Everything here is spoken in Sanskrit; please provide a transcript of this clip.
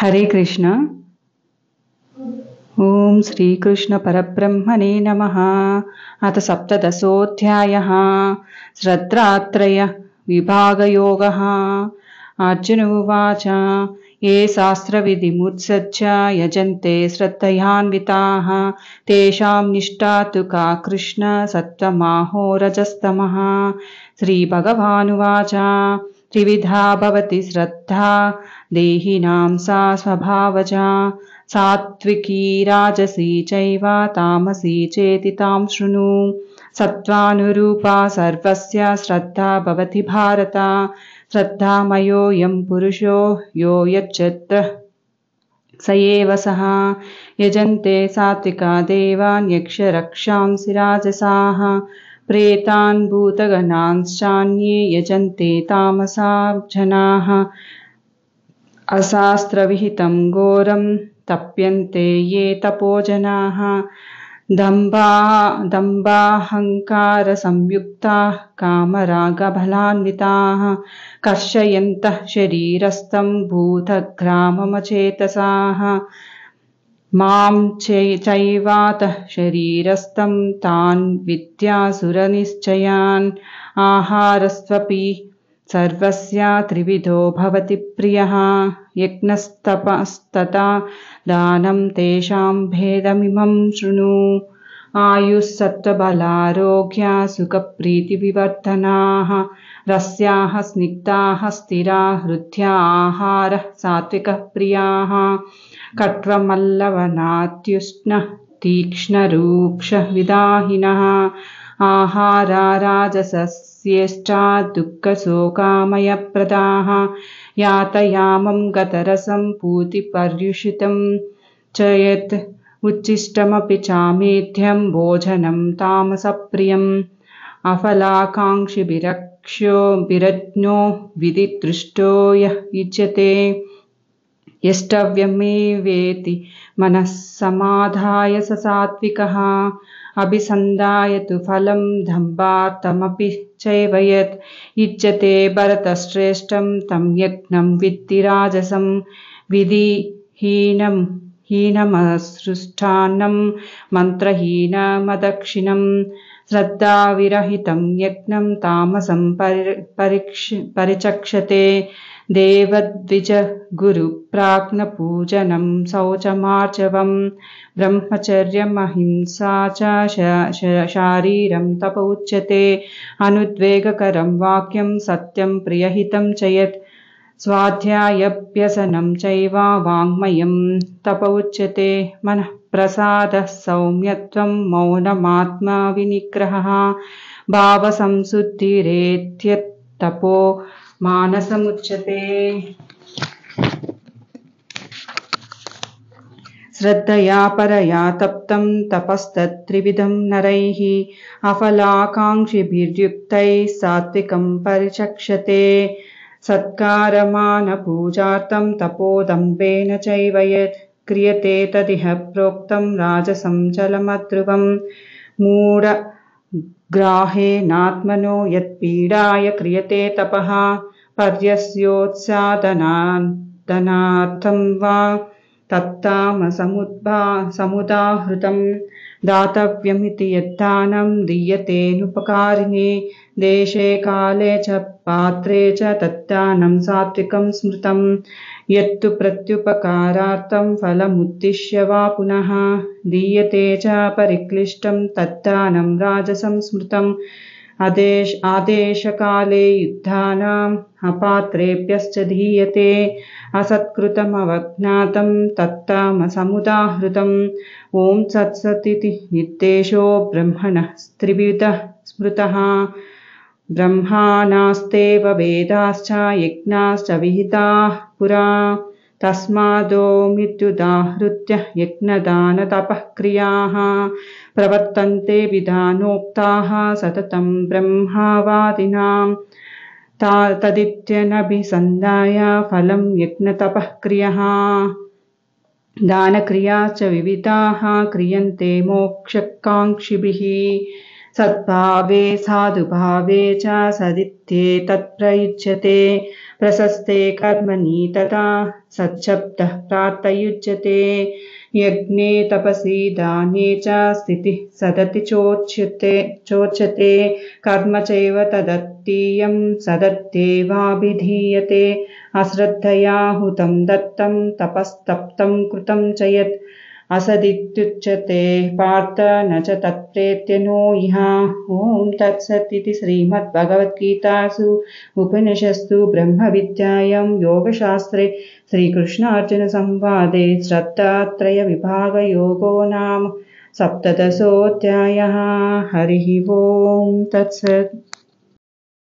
हरे कृष्ण। ओम श्री कृष्ण परब्रह्मणे नमः। अथ सप्तदशोऽध्यायः श्रद्धात्रय विभागयोगः। अर्जुन उवाच ये शास्त्रविधिमुत्सृज्य यजन्ते श्रद्धयान्विताः तेषां निष्ठा तु का कृष्ण सत्त्वमाहो रजस्तमः। श्रीभगवानुवाच त्रिविधा भवति श्रद्धा देहिनां सा स्वभावजा सात्विकी राजसी चैव तामसी चेति तां शृणु। सत्त्वानुरूपा सर्वस्य श्रद्धा भवति भारत। श्रद्धामयोऽयं पुरुषो यो यच्चत्र स एव सः। यजन्ते सात्विका देवान् यक्षरक्षांसि राजसाः प्रेतान् भूतगणांश्चान्ये यजन्ते तामसा जनाः। अशास्त्रविहितं घोरं तप्यन्ते ये तपोजनाः दम्भाहङ्कारसंयुक्ताः कामरागबलान्विताः कर्षयन्तः शरीरस्थं भूतग्राममचेतसाः मां चैवातः शरीरस्थं तान् विद्यासुरनिश्चयान्। आहारस्त्वपि सर्वस्य त्रिविधो भवति प्रियः यज्ञस्तपस्तथा दानं तेषां भेदमिमं शृणु। आयुस्सत्त्वबलारोग्या सुखप्रीतिविवर्धनाः रस्याः स्निग्धाः स्थिरा हृद्या आहारः सात्विकः प्रियाः कट्वमल्लवनात्युष्णः तीक्ष्णरूक्षविदाहिनः आहारा राजसस्येष्टा दुःखशोकामयप्रदाः यातयामं गतरसं पूतिपर्युषितं च यत् उच्छिष्टमपि चामेध्यं भोजनं तामसप्रियम्। अफलाकाङ्क्षिभिरज्ञो विधिदृष्टो यः युज्यते यष्टव्यमेवेति मनः समाधाय स सात्विकः। अभिसन्धाय तु फलं दम्भार्थमपि चैव यत् युज्यते भरतश्रेष्ठं तं यज्ञं विद्धि राजसं। विधिहीनमसृष्टान्नं मन्त्रहीनमदक्षिणं श्रद्धाविरहितं यज्ञं तामसं परिचक्षते। देवद्विजगुरुप्राज्ञपूजनं शौचमार्जवं ब्रह्मचर्यमहिंसा च शारीरं तप उच्यते। अनुद्वेगकरं वाक्यं सत्यं प्रियहितं च यत् स्वाध्यायाभ्यसनं चैव वाङ्मयं तप उच्यते। मनः प्रसादः सौम्यत्वं मौनमात्मविनिग्रहः भावसंशुद्धिरेत्यतपो मानसमुच्यते। श्रद्धया परया तप्तं तपस्तत्त्रिविधं नरैः अफलाकाङ्क्षिभिर्युक्तैः सात्विकं परिचक्षते। सत्कारमानपूजार्थं तपोदम्भेन चैव यत् क्रियते तदिह प्रोक्तं राजसं चलमध्रुवं। मूढग्राहेणात्मनो यत्पीडाय क्रियते तपः पर्यस्योत्सादनार्थं वा तत्तामसमुदाहृतं। दातव्यमिति यद्दानं दीयतेनुपकारिणे देशे काले च पात्रे च तद्दानं सात्विकं स्मृतं। यत्तु प्रत्युपकारार्थं फलमुद्दिश्य वा पुनः दीयते च परिक्लिष्टं तद्दानं राजसं स्मृतम्। आदेशकाले युद्धानाम् अपात्रेभ्यश्च दीयते असत्कृतमवज्ञातं तत्तामसमुदाहृतम्। ॐ तत्सदिति निर्देशो ब्रह्मणः त्रिविधः स्मृतः। ब्रह्माणास्तेव वेदाश्च यज्ञाश्च विहिताः पुरा तस्मादोमित्युदाहृत्य यज्ञदानतपः क्रियाः प्रवर्तन्ते विधानोक्ताः सततं ब्रह्मवादिनां। तदित्यनभिसन्धाय फलं यज्ञतपः क्रियः दानक्रियाश्च विविधाः क्रियन्ते मोक्षकाङ्क्षिभिः। सद्भावे साधुभावे च सदित्येतत्प्रयुज्यते प्रशस्ते कर्मणि तथा सच्छब्दः प्रार्थयुज्यते यज्ञे तपसि दाने च स्थितिः सदति चोच्यते कर्म चैव तदत्तीयं सदत्येवाभिधीयते अश्रद्धया हुतं दत्तं तपस्तप्तं कृतं च यत् असदित्युच्यते पार्थ न च तत्प्रेत्य नो इह ॐ तत्सत् इति श्रीमद्भगवद्गीतासु उपनिषत्सु ब्रह्मविद्यायां योगशास्त्रे श्रीकृष्णार्जुनसंवादे श्रद्धात्रयविभागयोगो नाम सप्तदशोऽध्यायः। हरिः ओं तत्सत्।